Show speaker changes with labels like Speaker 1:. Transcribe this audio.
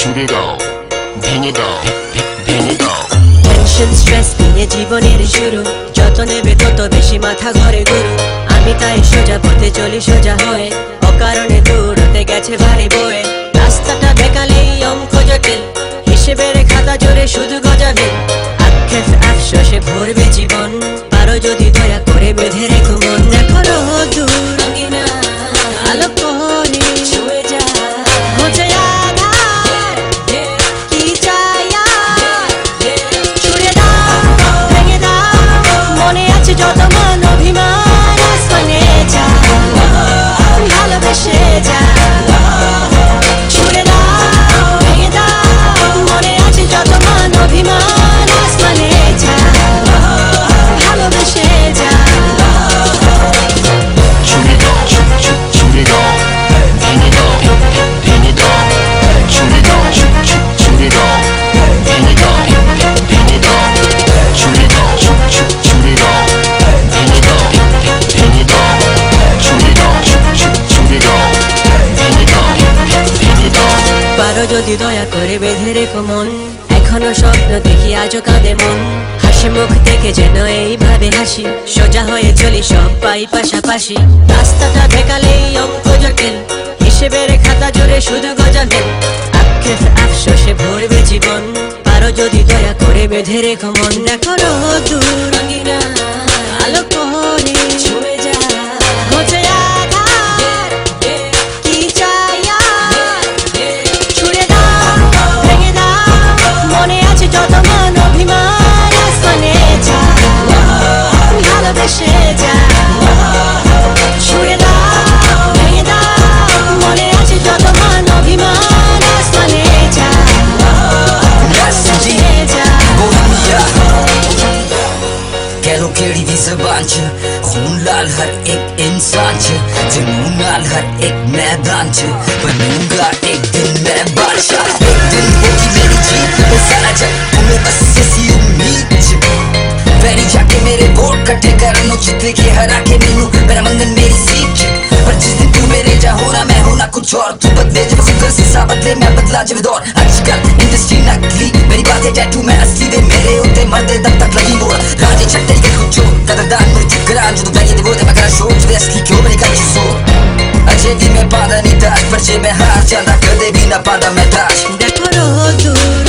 Speaker 1: shoot it out, bang it out, bang it out.
Speaker 2: Tension stress নিয়ে জীবনের শুরু, যত নেবে তত বেশি মাথা ঘরে গুরু। আমি তাই সোজা পথে চলি সোজা হয়ে, অকারণে দূরতে গেছে ভারী বয়ে। রাস্তাটা বেকালেই অঙ্ক জটিল, হিসেবের খাতা জোরে শুধু গজাবে। আক্ষেপ আফসোসে ভরবে জীবন, পারো যদি দয়া করে বেঁধে রেখো মন। দেখো দূর আলো করে ছুঁয়ে যা, ঘুচে আধার কি চাই আর? ছুঁড়ে দাও, ভেঙে দাও, মনে আছে যত মান অভিমান। আসমানে যা, ভালোবেসে যা। ছুঁড়ে দাও, ভেঙে দাও, মনে আছে যত মান অভিমান। আসমানে যা, ভালোবেসে যা।
Speaker 1: Shoot it out, shoot it out, bang it out, bang it out. Shoot it out, shoot it out, bang it out, bang it out. Shoot it out, shoot it out, bang it out, bang it out. Shoot it out, shoot it out, bang it out, bang it out.
Speaker 2: পারো যদি দয়া করে বেঁধে রেখো মন, এখনো স্বপ্ন দেখি আজও কাঁদে মন। হাসি মুখ দেখে যেন এইভাবে হাসি, সোজা হয়ে চলি সব পাই পাশাপাশি। রাস্তাটা বেকালেই অঙ্ক জটিল, হিসেবের খাতা জোরে শুধু গজাবে। আক্ষেপ আফসোসে ভরবে জীবন, পারো যদি দয়া করে বেঁধে রেখো মন। দেখো দূর আলো করে ছুঁয়ে যা, ঘুচে আধার কি চাই আর? ছুঁড়ে দাও, ভেঙে দাও, মনে আছে যত মান অভিমান। আসমানে যা, ভালোবেসে যা। ছুঁড়ে দাও, ভেঙে দাও, মনে আছে যত মান অভিমান। আসমানে যা, ভালোবেসে যা।
Speaker 3: कैरो केड़ी दी ज़बान च, खून लाल हर एक इंसान च, जुनून नाल हर एक मैदान च, बनूंगा एक दिन मैं बादशाह। एक दिन होगी मेरी जीत पे सारा जग, तुम्हें बस इसी उम्मीद च। वैरी जाके मेरे वोट कट्ठे करनो, जितने के हरा के मैनू मेरा मंगन मेरी सीख च। पर जिस दिन तू मेरे जा होना मैं होना कुछ और, तू बदले जब खुद कर सा बदले मैं बदला जब दौर। आजकल इंडस्ट्री नकली, मेरी बातें टैटू मैं असली वे मेरे होते मरते दम तक लगी मोड़। राजे छट्टे के कुछ कदरदान मेरी ठिकरान, जो तू गई वो ते मैं करा शो, जो असली क्यों मेरी कर चीज़ों। अजय भी मैं पादा नहीं दाश, पर जे मैं हार जाना कदे भी ना पादा मैं दाश।
Speaker 2: देखो दूर